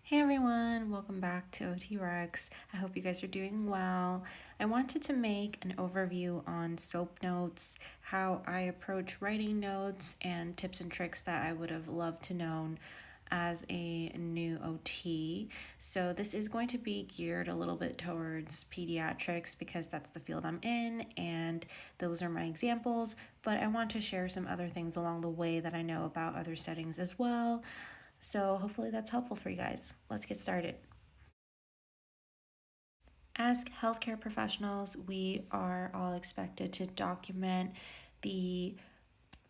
Hey everyone, welcome back to OT Rex. I hope you guys are doing well. I wanted to make an overview on SOAP notes, how I approach writing notes, and tips and tricks that I would have loved to know as a new OT. So this is going to be geared a little bit towards pediatrics because that's the field I'm in and those are my examples, but I want to share some other things along the way that I know about other settings as well. So hopefully that's helpful for you guys. Let's get started. As healthcare professionals, we are all expected to document the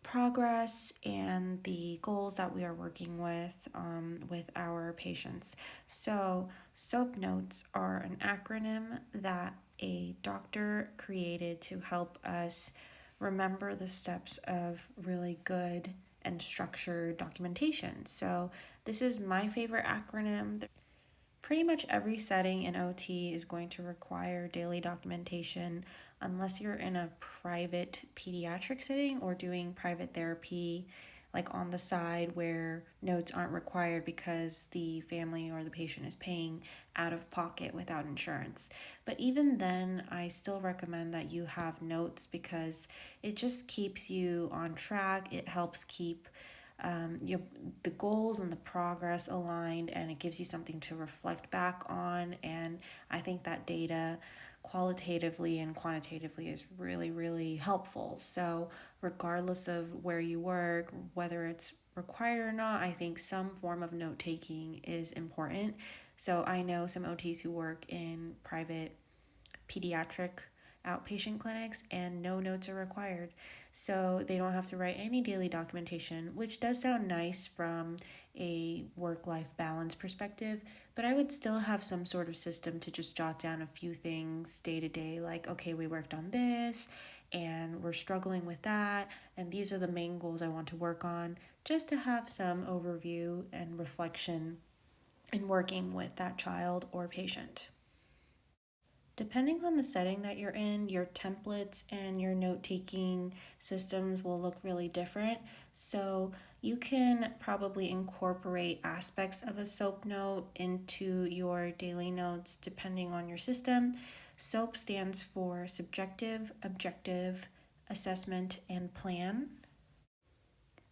progress and the goals that we are working with our patients. So, SOAP notes are an acronym that a doctor created to help us remember the steps of really good and structured documentation. So, this is my favorite acronym. Pretty much every setting in OT is going to require daily documentation unless you're in a private pediatric setting or doing private therapy like on the side where notes aren't required because the family or the patient is paying out of pocket without insurance. But even then, I still recommend that you have notes because it just keeps you on track. It helps keep the goals and the progress aligned, and it gives you something to reflect back on. And I think that data qualitatively and quantitatively is really, really helpful. So regardless of where you work, whether it's required or not, I think some form of note taking is important. So I know some OTs who work in private pediatric outpatient clinics and no notes are required. So they don't have to write any daily documentation, which does sound nice from a work life balance perspective, but I would still have some sort of system to just jot down a few things day to day, like, okay, we worked on this and we're struggling with that, and these are the main goals I want to work on, just to have some overview and reflection in working with that child or patient. Depending on the setting that you're in, your templates and your note taking systems will look really different. So, you can probably incorporate aspects of a SOAP note into your daily notes depending on your system. SOAP stands for Subjective, Objective, Assessment, and Plan.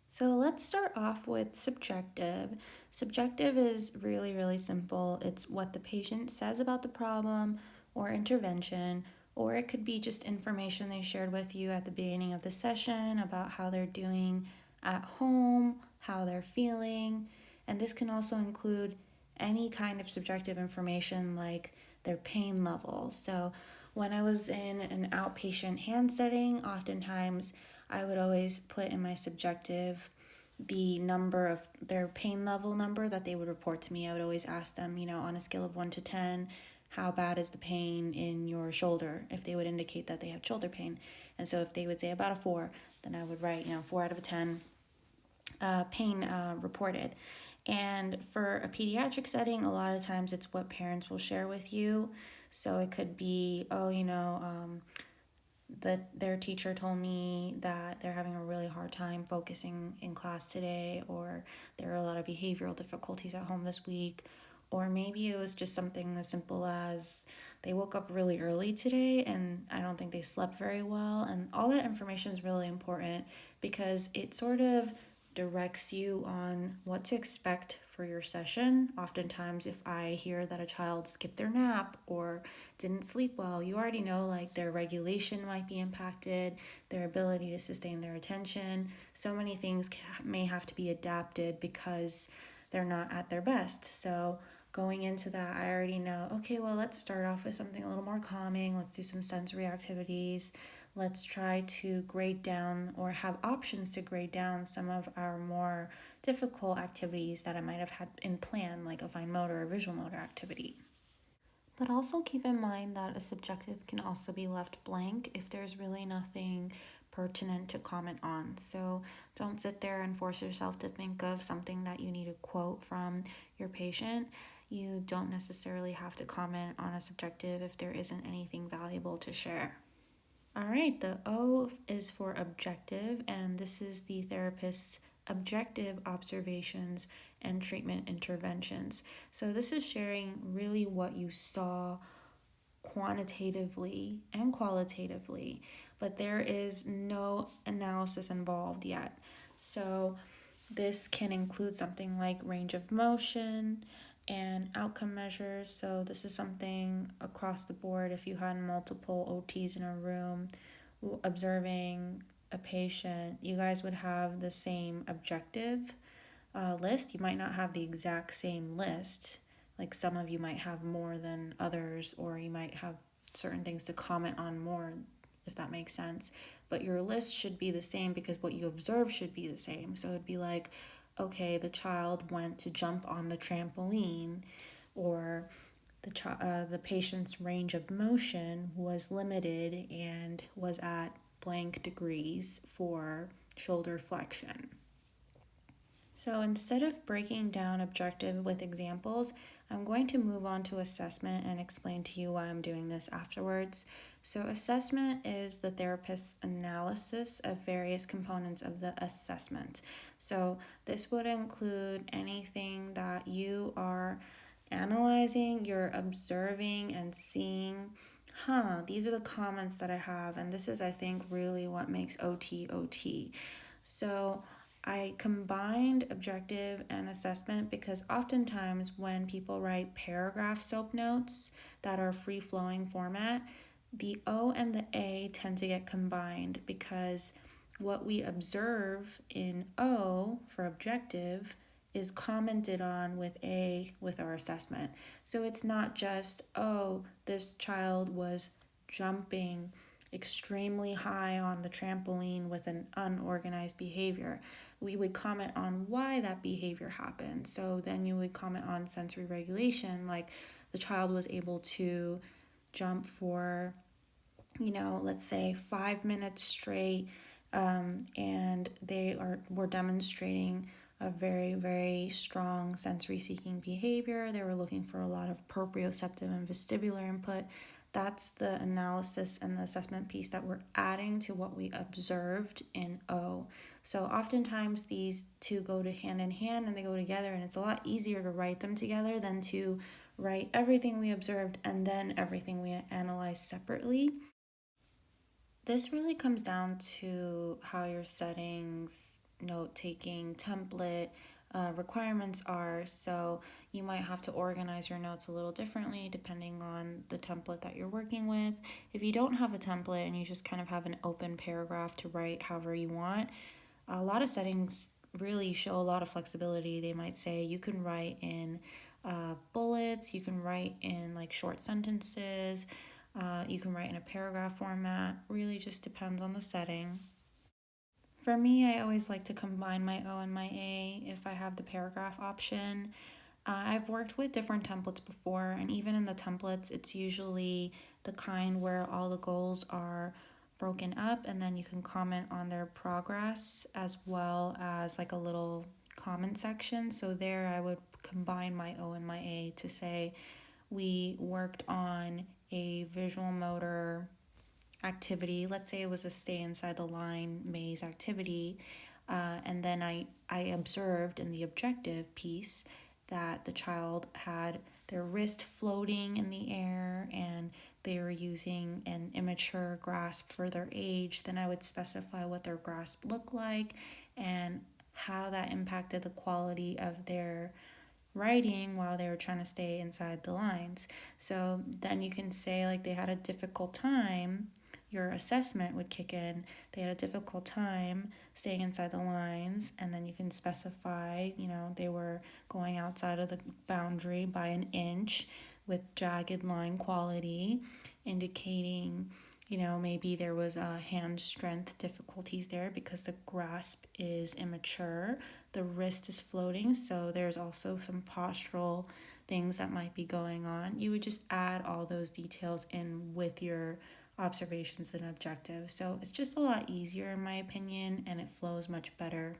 So let's start off with subjective. Subjective is really, really simple. It's what the patient says about the problem or intervention, or it could be just information they shared with you at the beginning of the session about how they're doing at home, how they're feeling. And this can also include any kind of subjective information like their pain level. So when I was in an outpatient hand setting, oftentimes I would always put in my subjective the number of their pain level number that they would report to me. I would always ask them, on a scale of 1 to 10, how bad is the pain in your shoulder? If they would indicate that they had shoulder pain. And so if they would say about a 4, then I would write, 4 out of a 10 pain reported. And for a pediatric setting, a lot of times it's what parents will share with you. So it could be, that their teacher told me that they're having a really hard time focusing in class today, or there are a lot of behavioral difficulties at home this week, or maybe it was just something as simple as they woke up really early today and I don't think they slept very well. And all that information is really important because it sort of directs you on what to expect for your session. Oftentimes, if I hear that a child skipped their nap or didn't sleep well, you already know like their regulation might be impacted, their ability to sustain their attention. So many things may have to be adapted because they're not at their best. So going into that, I already know, okay, well, let's start off with something a little more calming. Let's do some sensory activities. Let's try to grade down or have options to grade down some of our more difficult activities that I might have had in plan, like a fine motor or visual motor activity. But also keep in mind that a subjective can also be left blank if there's really nothing pertinent to comment on. So don't sit there and force yourself to think of something that you need to quote from your patient. You don't necessarily have to comment on a subjective if there isn't anything valuable to share. All right, the O is for objective, and this is the therapist's objective observations and treatment interventions. So this is sharing really what you saw quantitatively and qualitatively, but there is no analysis involved yet. So this can include something like range of motion and outcome measures. So this is something across the board. If you had multiple OTs in a room observing a patient, you guys would have the same objective list. You might not have the exact same list. Like some of you might have more than others, or you might have certain things to comment on more, if that makes sense. But your list should be the same because what you observe should be the same. So it'd be like, okay, the child went to jump on the trampoline, or the patient's range of motion was limited and was at blank degrees for shoulder flexion. So instead of breaking down objective with examples, I'm going to move on to assessment and explain to you why I'm doing this afterwards. So assessment is the therapist's analysis of various components of the assessment. So this would include anything that you are analyzing, you're observing and seeing. These are the comments that I have, and this is, I think, really what makes OT OT. So I combined objective and assessment because oftentimes when people write paragraph SOAP notes that are free flowing format, the O and the A tend to get combined because what we observe in O for objective is commented on with A with our assessment. So it's not just, oh, this child was jumping extremely high on the trampoline with an unorganized behavior. We would comment on why that behavior happened. So then you would comment on sensory regulation, like the child was able to jump for, let's say 5 minutes straight, and were demonstrating a very, very strong sensory seeking behavior. They were looking for a lot of proprioceptive and vestibular input. That's the analysis and the assessment piece that we're adding to what we observed in O. So oftentimes these two go to hand in hand and they go together, and it's a lot easier to write them together than to write everything we observed and then everything we analyzed separately. This really comes down to how your settings, note taking, template, requirements are. So you might have to organize your notes a little differently depending on the template that you're working with. If you don't have a template and you just kind of have an open paragraph to write however you want, a lot of settings really show a lot of flexibility. They might say you can write in bullets, you can write in like short sentences, you can write in a paragraph format. Really just depends on the setting. For me, I always like to combine my O and my A if I have the paragraph option. I've worked with different templates before, and even in the templates, it's usually the kind where all the goals are broken up, and then you can comment on their progress as well as like a little comment section. So there, I would combine my O and my A to say we worked on a visual motor activity. Let's say it was a stay inside the line maze activity. And then I observed in the objective piece that the child had their wrist floating in the air and they were using an immature grasp for their age. Then I would specify what their grasp looked like and how that impacted the quality of their writing while they were trying to stay inside the lines. So then you can say, like, they had a difficult time. Your assessment would kick in. They had a difficult time staying inside the lines, and then you can specify, they were going outside of the boundary by an inch with jagged line quality, indicating, maybe there was a hand strength difficulties there because the grasp is immature, the wrist is floating, so there's also some postural things that might be going on. You would just add all those details in with your observations and objectives. So it's just a lot easier in my opinion, and it flows much better.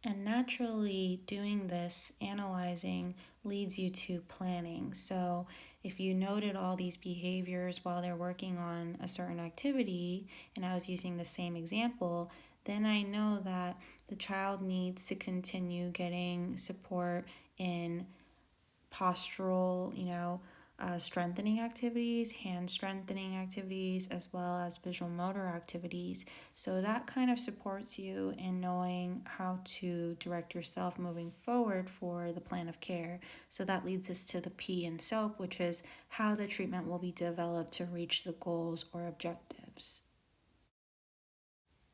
And naturally, doing this, analyzing, leads you to planning. So, if you noted all these behaviors while they're working on a certain activity, and I was using the same example, then I know that the child needs to continue getting support in postural, strengthening activities, hand strengthening activities, as well as visual motor activities. So that kind of supports you in knowing how to direct yourself moving forward for the plan of care. So that leads us to the P in SOAP, which is how the treatment will be developed to reach the goals or objectives.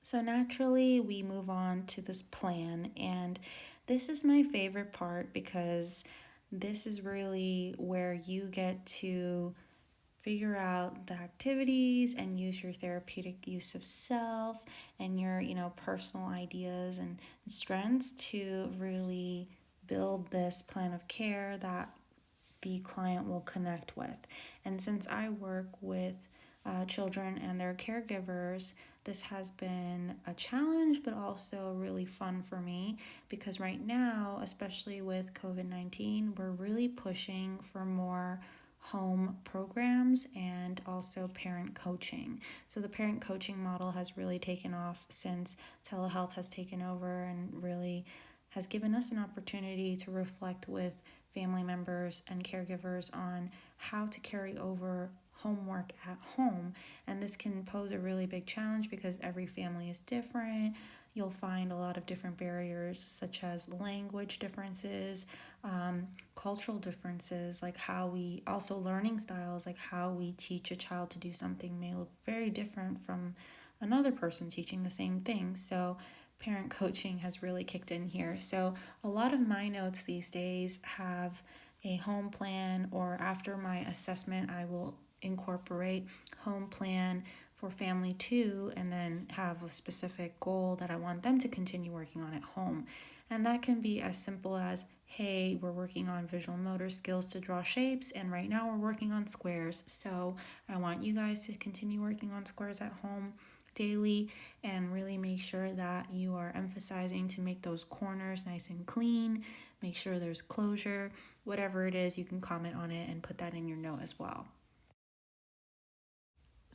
So naturally, we move on to this plan, and this is my favorite part because this is really where you get to figure out the activities and use your therapeutic use of self and your, personal ideas and strengths to really build this plan of care that the client will connect with. And since I work with children and their caregivers, this has been a challenge, but also really fun for me because right now, especially with COVID-19, we're really pushing for more home programs and also parent coaching. So the parent coaching model has really taken off since telehealth has taken over and really has given us an opportunity to reflect with family members and caregivers on how to carry over homework at home. And this can pose a really big challenge because every family is different. You'll find a lot of different barriers, such as language differences, cultural differences, like how we also learning styles, like how we teach a child to do something may look very different from another person teaching the same thing. So parent coaching has really kicked in here. So a lot of my notes these days have a home plan, or after my assessment, I will incorporate home plan for family two and then have a specific goal that I want them to continue working on at home. And that can be as simple as, hey, we're working on visual motor skills to draw shapes, and right now we're working on squares. So I want you guys to continue working on squares at home daily and really make sure that you are emphasizing to make those corners nice and clean. Make sure there's closure. Whatever it is, you can comment on it and put that in your note as well.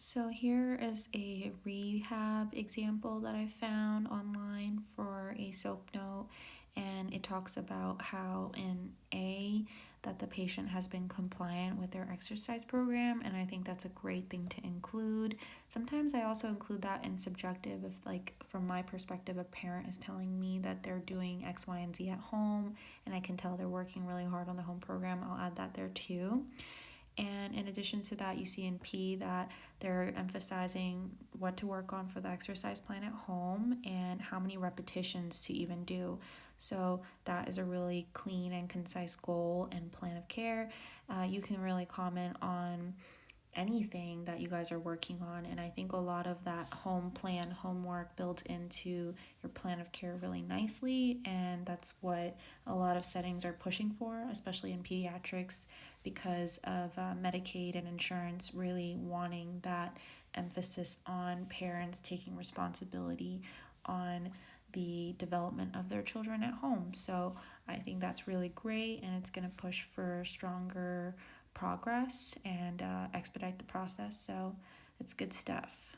So here is a rehab example that I found online for a SOAP note, and it talks about how in A that the patient has been compliant with their exercise program, and I think that's a great thing to include. Sometimes I also include that in subjective if, like, from my perspective, a parent is telling me that they're doing X, Y, and Z at home and I can tell they're working really hard on the home program, I'll add that there too. And in addition to that, you see in P that they're emphasizing what to work on for the exercise plan at home and how many repetitions to even do. So that is a really clean and concise goal and plan of care. You can really comment on anything that you guys are working on, and I think a lot of that home plan homework builds into your plan of care really nicely, and that's what a lot of settings are pushing for, especially in pediatrics, because of Medicaid and insurance really wanting that emphasis on parents taking responsibility on the development of their children at home. So I think that's really great, and it's going to push for stronger progress and expedite the process. So it's good stuff.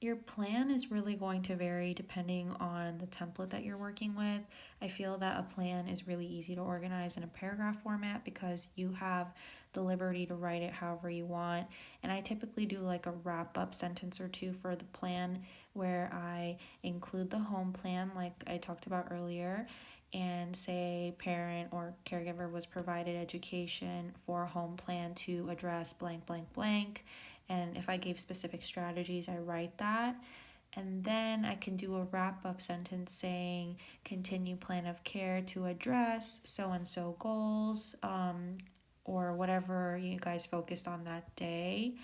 Your plan is really going to vary depending on the template that you're working with. I feel that a plan is really easy to organize in a paragraph format because you have the liberty to write it however you want. And I typically do like a wrap up sentence or two for the plan where I include the home plan, like I talked about earlier, and say parent or caregiver was provided education for a home plan to address blank, blank, blank. And if I gave specific strategies, I write that. And then I can do a wrap up sentence saying continue plan of care to address so and so goals, or whatever you guys focused on that day,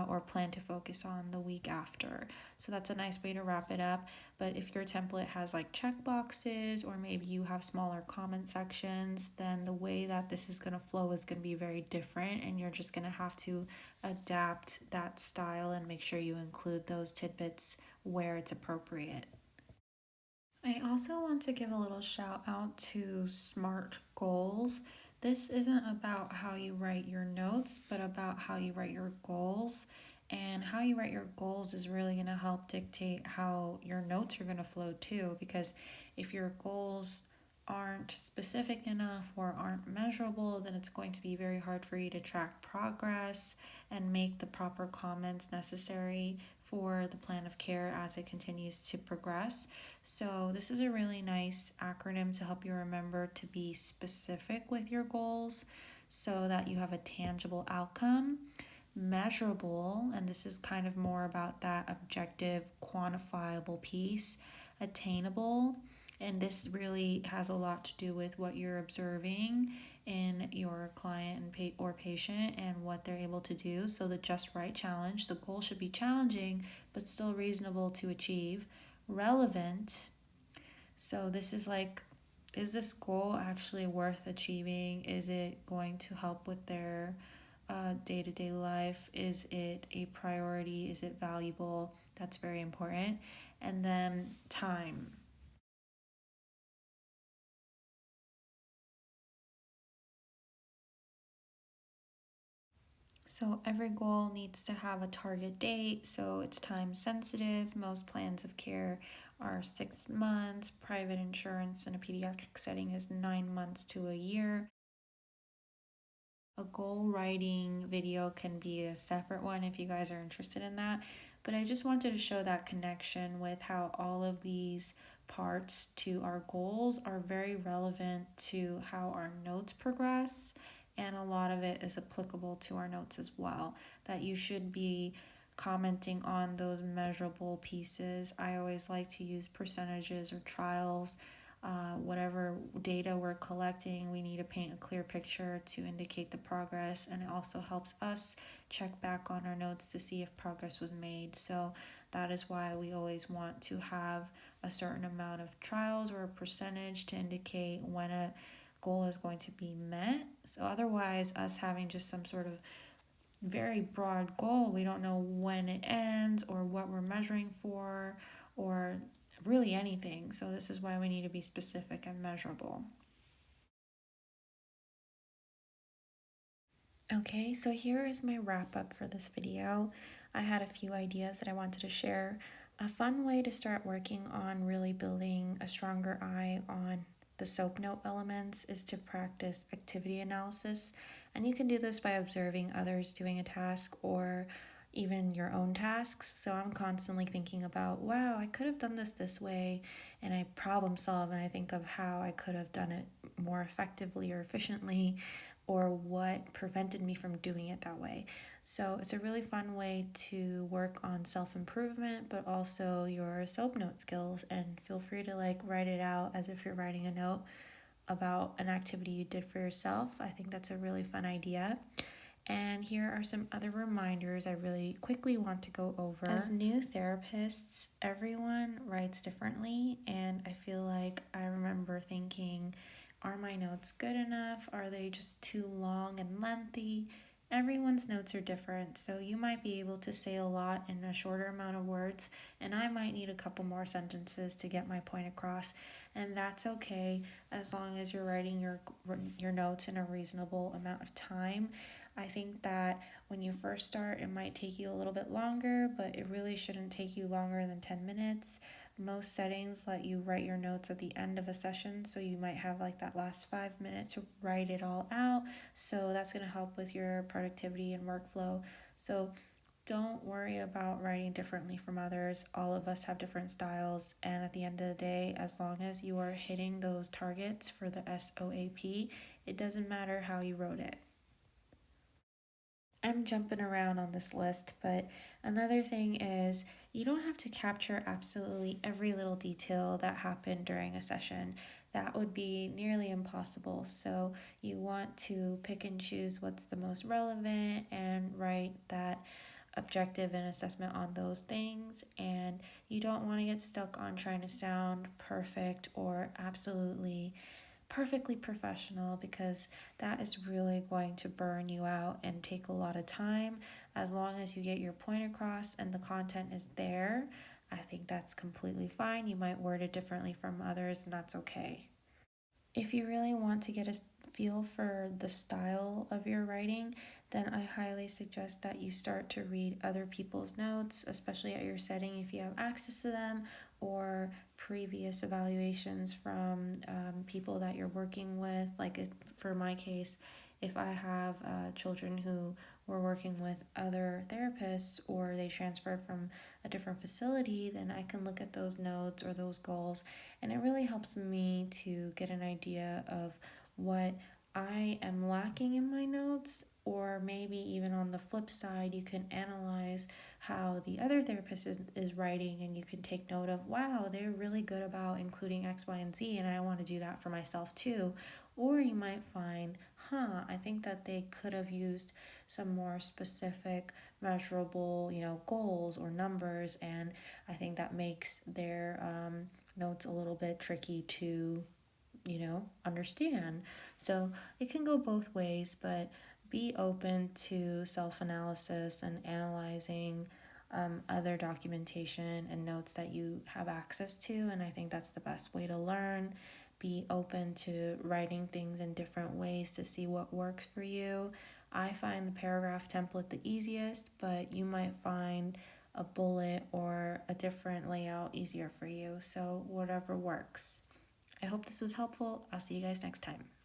or plan to focus on the week after. So that's a nice way to wrap it up. But if your template has like check boxes or maybe you have smaller comment sections, then the way that this is going to flow is going to be very different, and you're just going to have to adapt that style and make sure you include those tidbits where it's appropriate. I also want to give a little shout out to SMART goals. This isn't about how you write your notes, but about how you write your goals. And how you write your goals is really going to help dictate how your notes are going to flow too. Because if your goals aren't specific enough or aren't measurable, then it's going to be very hard for you to track progress and make the proper comments necessary for the plan of care as it continues to progress. So, this is a really nice acronym to help you remember to be specific with your goals so that you have a tangible outcome, measurable, and this is kind of more about that objective, quantifiable piece, attainable, and this really has a lot to do with what you're observing in your client or patient and what they're able to do. So the just right challenge, the goal should be challenging but still reasonable to achieve. Relevant, so this is like, is this goal actually worth achieving? Is it going to help with their day-to-day life? Is it a priority? Is it valuable? That's very important. And then time. So every goal needs to have a target date, so it's time sensitive. Most plans of care are 6 months. Private insurance in a pediatric setting is 9 months to a year. A goal writing video can be a separate one if you guys are interested in that. But I just wanted to show that connection with how all of these parts to our goals are very relevant to how our notes progress. And a lot of it is applicable to our notes as well. That you should be commenting on those measurable pieces. I always like to use percentages or trials, whatever data we're collecting, we need to paint a clear picture to indicate the progress, and it also helps us check back on our notes to see if progress was made. So that is why we always want to have a certain amount of trials or a percentage to indicate when a goal is going to be met. So otherwise, us having just some sort of very broad goal, we don't know when it ends or what we're measuring for or really anything. So this is why we need to be specific and measurable. Okay, so here is my wrap up for this video. I had a few ideas that I wanted to share. A fun way to start working on really building a stronger eye on the SOAP note elements is to practice activity analysis. And you can do this by observing others doing a task or even your own tasks. So I'm constantly thinking about, wow, I could have done this way, and I problem solve and I think of how I could have done it more effectively or efficiently, or what prevented me from doing it that way. So it's a really fun way to work on self-improvement, but also your SOAP note skills, and feel free to like write it out as if you're writing a note about an activity you did for yourself. I think that's a really fun idea. And here are some other reminders I really quickly want to go over. As new therapists, everyone writes differently, and I feel like I remember thinking, are my notes good enough? Are they just too long and lengthy? Everyone's notes are different, so you might be able to say a lot in a shorter amount of words, and I might need a couple more sentences to get my point across, and that's okay as long as you're writing your notes in a reasonable amount of time. I think that when you first start, it might take you a little bit longer, but it really shouldn't take you longer than 10 minutes. Most settings let you write your notes at the end of a session, so you might have like that last 5 minutes to write it all out. So that's going to help with your productivity and workflow. So don't worry about writing differently from others. All of us have different styles, and at the end of the day, as long as you are hitting those targets for the SOAP, it doesn't matter how you wrote it. I'm jumping around on this list, but another thing is you don't have to capture absolutely every little detail that happened during a session. That would be nearly impossible. So you want to pick and choose what's the most relevant and write that objective and assessment on those things. And you don't want to get stuck on trying to sound perfect or absolutely perfectly professional, because that is really going to burn you out and take a lot of time. As long as you get your point across and the content is there, I think that's completely fine. You might word it differently from others, and that's okay. If you really want to get a feel for the style of your writing, then I highly suggest that you start to read other people's notes, especially at your setting if you have access to them, or previous evaluations from people that you're working with. Like for my case, if I have children who were working with other therapists or they transferred from a different facility, then I can look at those notes or those goals, and it really helps me to get an idea of what I am lacking in my notes, or maybe even on the flip side, you can analyze how the other therapist is writing, and you can take note of, wow, they're really good about including X, Y, and Z, and I want to do that for myself too. Or you might find, I think that they could have used some more specific, measurable, goals or numbers, and I think that makes their notes a little bit tricky to understand. So it can go both ways, but be open to self analysis and analyzing other documentation and notes that you have access to. And I think that's the best way to learn. Be open to writing things in different ways to see what works for you. I find the paragraph template the easiest, but you might find a bullet or a different layout easier for you. So, whatever works. I hope this was helpful. I'll see you guys next time.